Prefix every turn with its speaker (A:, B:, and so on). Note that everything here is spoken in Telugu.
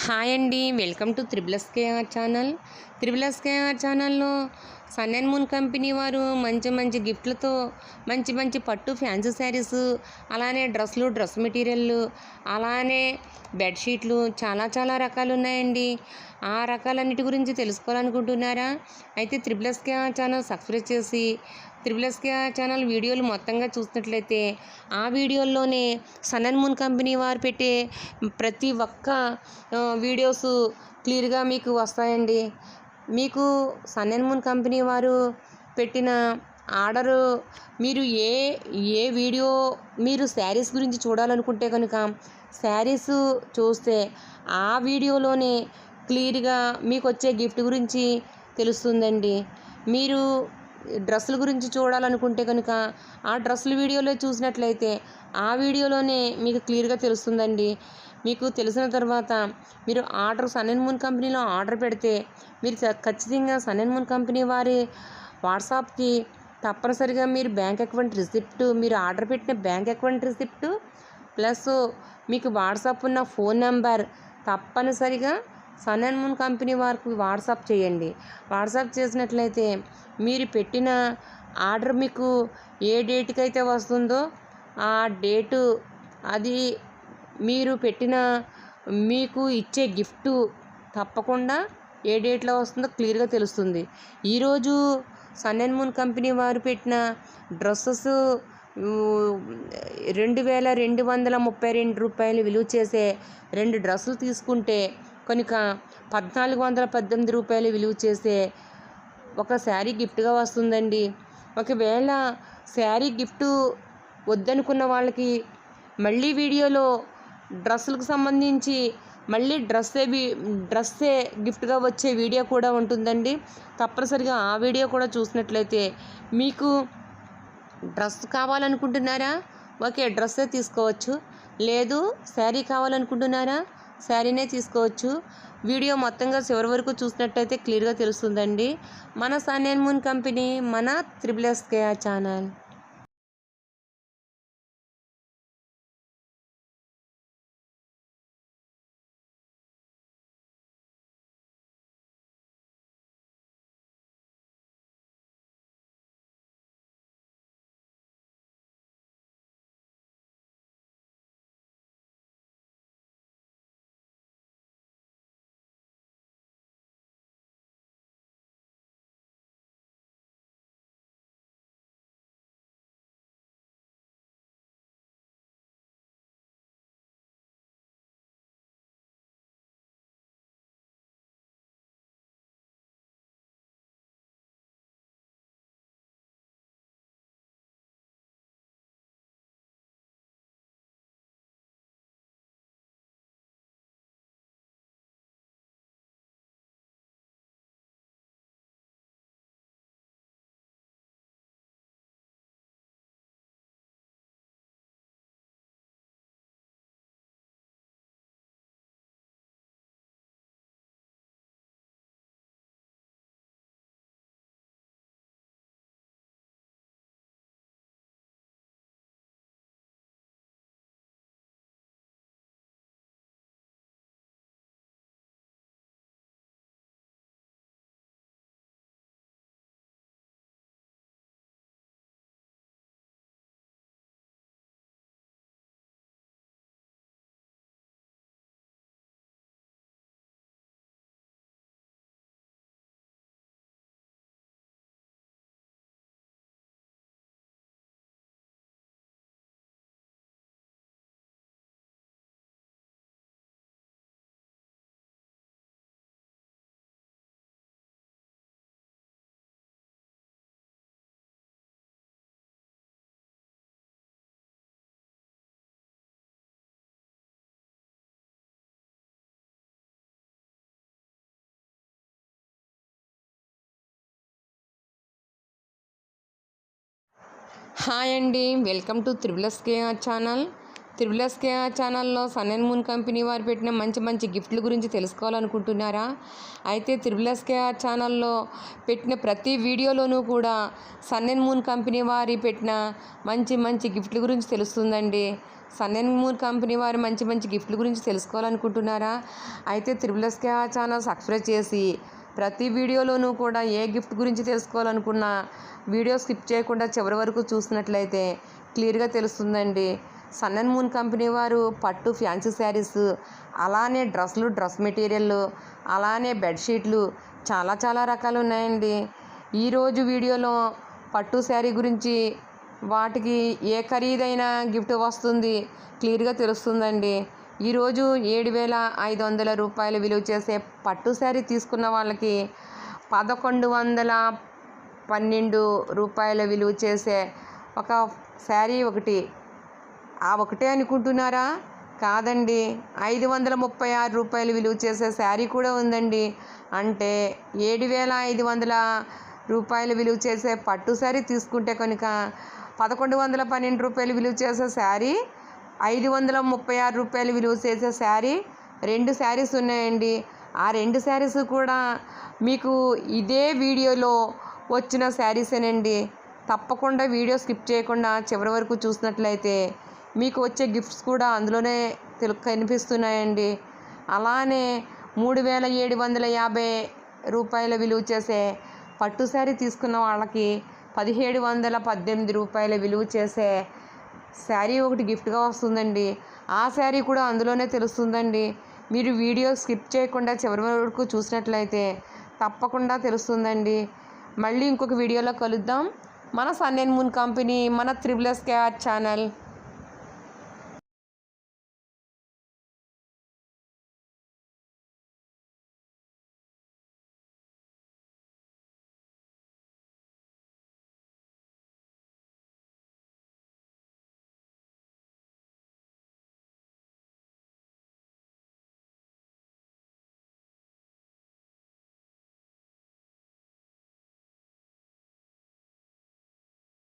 A: హాయ్ అండి, వెల్కమ్ టు త్రిబుల్ ఛానల్. ఛానల్లో సన్ అండ్ మూన్ కంపెనీ వారు మంచి మంచి గిఫ్ట్లతో మంచి మంచి పట్టు ఫ్యాన్సీ శారీస్, అలానే డ్రెస్ మెటీరియల్, అలానే బెడ్షీట్లు చాలా చాలా రకాలు ఉన్నాయండి. ఆ రకాలన్నిటి గురించి తెలుసుకోవాలనుకుంటున్నారా? అయితే త్రిబుల్ ఛానల్ సబ్స్క్రైబ్ చేసి త్రిబుల్ ఛానల్ వీడియోలు మొత్తంగా చూసినట్లయితే ఆ వీడియోల్లోనే సన్ అండ్ మూన్ కంపెనీ వారు పెట్టే ప్రతి ఒక్క వీడియోస్ క్లియర్గా మీకు వస్తాయండి. మీకు సన్ అండ్ మూన్ కంపెనీ వారు పెట్టిన ఆర్డరు మీరు ఏ ఏ వీడియో మీరు శారీస్ గురించి చూడాలనుకుంటే కనుక శారీస్ చూస్తే ఆ వీడియోలోనే క్లియర్గా మీకు వచ్చే గిఫ్ట్ గురించి తెలుస్తుందండి. మీరు డ్రెస్సుల గురించి చూడాలనుకుంటే కనుక ఆ డ్రెస్సుల వీడియోలో చూసినట్లయితే ఆ వీడియోలోనే మీకు క్లియర్గా తెలుస్తుందండి. మీకు తెలిసిన తర్వాత మీరు సన్ అండ్ మూన్ కంపెనీలో ఆర్డర్ పెడితే మీరు ఖచ్చితంగా సన్ అండ్ మూన్ కంపెనీ వారి వాట్సాప్కి తప్పనిసరిగా మీరు బ్యాంక్ అకౌంట్ రిసిప్ట్, మీరు ఆర్డర్ పెట్టిన బ్యాంక్ అకౌంట్ రిసిప్ట్ ప్లస్ మీకు వాట్సాప్ ఉన్న ఫోన్ నెంబర్ తప్పనిసరిగా సన్ అండ్ మూన్ కంపెనీ వారికి వాట్సాప్ చేయండి. వాట్సాప్ చేసినట్లయితే మీరు పెట్టిన ఆర్డర్ మీకు ఏ డేట్కి అయితే వస్తుందో ఆ డేటు, అది మీరు పెట్టిన మీకు ఇచ్చే గిఫ్ట్ తప్పకుండా ఏ డేట్లో వస్తుందో క్లియర్గా తెలుస్తుంది. ఈరోజు సన్ అండ్ మూన్ కంపెనీ వారు పెట్టిన డ్రెస్సెస్ 2232 విలువ చేసే 2 డ్రెస్సులు తీసుకుంటే కనుక 1418 విలువ చేసే ఒక శారీ గిఫ్ట్గా వస్తుందండి. ఒకవేళ శారీ గిఫ్ట్ వద్దనుకున్న వాళ్ళకి మళ్ళీ వీడియోలో డ్రెస్సులకు సంబంధించి మళ్ళీ డ్రెస్సే గిఫ్ట్గా వచ్చే వీడియో కూడా ఉంటుందండి. తప్పనిసరిగా ఆ వీడియో కూడా చూసినట్లయితే మీకు డ్రెస్ కావాలనుకుంటున్నారా? ఓకే, డ్రెస్సే తీసుకోవచ్చు. లేదు శారీ కావాలనుకుంటున్నారా? శారీనే తీసుకోవచ్చు. వీడియో మొత్తంగా చివరి వరకు చూసినట్టయితే క్లియర్గా తెలుస్తుందండి. మన సన్ అండ్ మూన్ కంపెనీ, మన త్రిబుల్ ఛానల్. హాయ్ అండి, welcome to triple channel. Triple SKR ఛానల్లో సన్ అండ్ మూన్ కంపెనీ వారు పెట్టిన మంచి మంచి గిఫ్ట్ల గురించి తెలుసుకోవాలనుకుంటున్నారా? అయితే త్రిబుల్ ఎస్కేఆర్ ఛానల్లో పెట్టిన ప్రతి వీడియోలోనూ కూడా సన్ అండ్ మూన్ కంపెనీ వారి పెట్టిన మంచి మంచి గిఫ్ట్ల గురించి తెలుస్తుందండి. సన్ అండ్ మూన్ కంపెనీ వారి మంచి మంచి గిఫ్ట్ల గురించి తెలుసుకోవాలనుకుంటున్నారా? అయితే త్రిబుల్ ఎస్కేఆర్ ఛానల్ సబ్స్క్రైబ్ చేసి ప్రతి వీడియోలోనూ కూడా ఏ గిఫ్ట్ గురించి తెలుసుకోవాలనుకున్నా వీడియో స్కిప్ చేయకుండా చివరి వరకు చూసినట్లయితే క్లియర్గా తెలుస్తుందండి. సన్ అండ్ మూన్ కంపెనీ వారు పట్టు ఫ్యాన్సీ శారీస్, అలానే డ్రెస్సులు, డ్రెస్ మెటీరియల్, అలానే బెడ్షీట్లు చాలా చాలా రకాలు ఉన్నాయండి. ఈరోజు వీడియోలో పట్టు శారీ గురించి, వాటికి ఏ ఖరీదైన గిఫ్ట్ వస్తుంది క్లియర్గా తెలుస్తుందండి. ఈరోజు 7,500 రూపాయలు విలువ చేసే పట్టు శారీ తీసుకున్న వాళ్ళకి 1,112 రూపాయల విలువ చేసే ఒక శారీ ఒకటి, ఆ ఒకటే అనుకుంటున్నారా? కాదండి, 536 రూపాయలు విలువ చేసే శారీ కూడా ఉందండి. అంటే 7,500 రూపాయలు విలువ చేసే పట్టు శారీ తీసుకుంటే కనుక 1,112 రూపాయలు విలువ చేసే శారీ, 536 రూపాయలు విలువ చేసే శారీ, 2 శారీస్ ఉన్నాయండి. ఆ 2 శారీస్ కూడా మీకు ఇదే వీడియోలో వచ్చిన శారీసేనండి. తప్పకుండా వీడియో స్కిప్ చేయకుండా చివరి వరకు చూసినట్లయితే మీకు వచ్చే గిఫ్ట్స్ కూడా అందులోనే కనిపిస్తున్నాయండి. అలానే 3,750 రూపాయల విలువ చేసే పట్టు శారీ తీసుకున్న వాళ్ళకి 1,718 రూపాయల విలువ చేసే శారీ ఒకటి గిఫ్ట్గా వస్తుందండి. ఆ శారీ కూడా అందులోనే తెలుస్తుందండి. మీరు వీడియో స్కిప్ చేయకుండా చివరి వరకు చూసినట్లయితే తప్పకుండా తెలుస్తుందండి. మళ్ళీ ఇంకొక వీడియోలో కలుద్దాం. మన సన్ అండ్ మూన్ కంపెనీ, మన త్రిబుల్ ఎస్కేఆర్ ఛానల్.